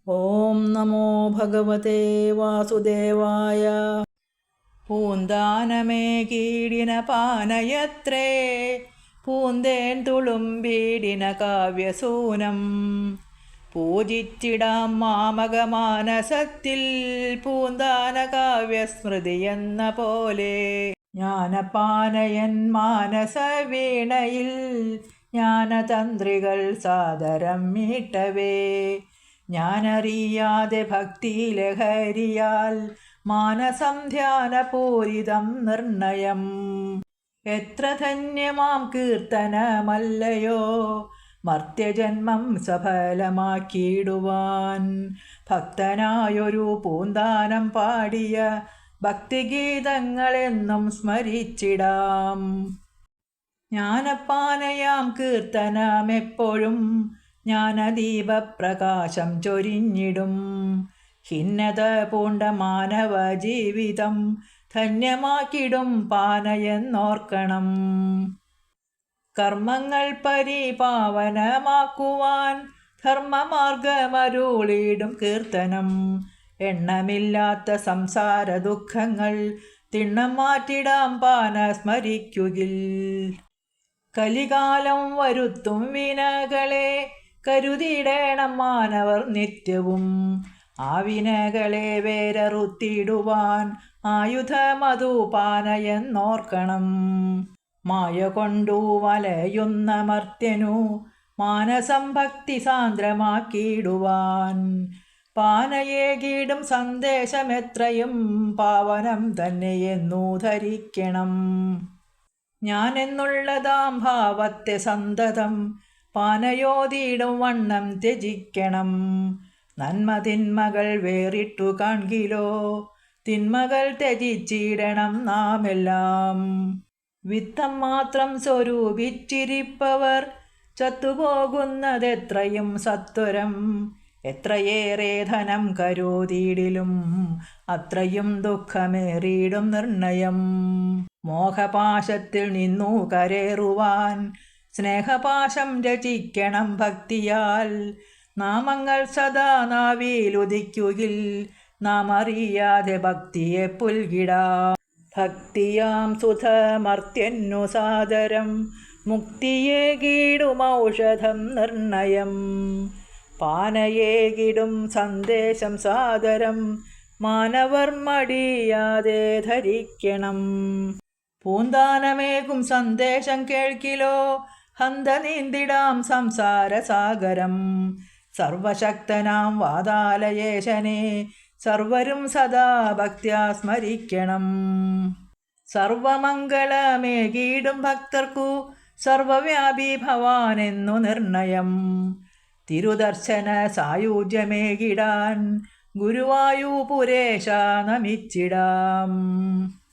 ഓം നമോ ഭഗവതേ വാസുദേവായ. പൂന്താനമേ കീടിന പാനയത്രേ, പൂന്തേൻ തുളുമ്പീടിന കാവ്യസൂനം. പൂജിച്ചിടാം മാമകമാനസത്തിൽ, പൂന്താന കാവ്യസ്മൃതി എന്ന പോലെ. ജ്ഞാനപാനയൻ മാനസ വീണയിൽ, ജ്ഞാനതന്ത്രികൾ സാദരം മീട്ടവേ. ഞാനറിയാതെ ഭക്തിലഹരിയാൽ, മാനസം ധ്യാനപൂരിതം നിർണയം. എത്ര ധന്യമാം കീർത്തനമല്ലയോ, മർത്യജന്മം സഫലമാക്കിയിടുവാൻ. ഭക്തനായൊരു പൂന്താനം പാടിയ ഭക്തിഗീതങ്ങളെന്നും സ്മരിച്ചിടാം. ജ്ഞാനപ്പാനയാം കീർത്തനമെപ്പോഴും ജ്ഞാനദീപപ്രകാശം ചൊരിഞ്ഞിടും. ഖിന്നത പൂണ്ട മാനവ ജീവിതം ധന്യമാക്കിടും പാനയെന്നോർക്കണം. കർമ്മങ്ങൾ പരിപാവനമാക്കുവാൻ ധർമ്മമാർഗമരുളിടും കീർത്തനം. എണ്ണമില്ലാത്ത സംസാര ദുഃഖങ്ങൾ തിണ്ണം മാറ്റിടാം പാന സ്മരിക്കുകിൽ. കലികാലം വരുത്തും വിനകളെ കരുതിയിടേണം മാനവർ നിത്യവും. ആ വിനകളെ വേരറുത്തിടുവാൻ ആയുധമതു പാനയെന്നോർക്കണം. മായ കൊണ്ടു വലയുന്ന മർത്യനു മാനസം ഭക്തി സാന്ദ്രമാക്കിയിടുവാൻ. പാനയേകിടും സന്ദേശമെത്രയും പാവനം തന്നെയെന്നു ധരിക്കണം. ഞാനെന്നുള്ളതാം ഭാവത്തെ സന്തതം പാനയോതിയിടും വണ്ണം ത്യജിക്കണം. നന്മ തിന്മകൾ വേറിട്ടു കാൺകിലോ, തിന്മകൾ ത്യജിച്ചിടണം നാമെല്ലാം. വിത്തം മാത്രം സ്വരൂപിച്ചിരിപ്പവർ ചത്തുപോകുന്നതെത്രയും സത്വരം. എത്രയേറെ ധനം കരുതിയിടിലും അത്രയും ദുഃഖമേറിയിടും നിർണയം. മോഹപാശത്തിൽ നിന്നു കരേറുവാൻ സ്നേഹപാശം രചിക്കണം ഭക്തിയാൽ. നാമങ്ങൾ സദാ നാവിലുദിക്കുകിൽ നാം അറിയാതെ ഭക്തിയെ പുൽകിടാം. ഭക്തിയാം സുധമർത്യന്നു സാദരം മുക്തിയേകിടും ഔഷധം നിർണയം. പാനയേകിടും സന്ദേശം സാദരം മാനവർ മടിയാതെ ധരിക്കണം. പൂന്താനമേകും സന്ദേശം കേൾക്കിലോ, ഹന്ത നീന്തിടാം സംസാരസാഗരം. സർവശക്തനാം വാതാലയേശനെ സർവരും സദാ ഭക്ത്യാ സ്മരിക്കണം. സർവമംഗളമേകിടും ഭക്തർക്കു സർവവ്യാപി ഭവാനെന്നു നിർണയം. തിരുദർശന സായുജ്യമേകിടാൻ ഗുരുവായൂപുരേശ നമിച്ചിടാം.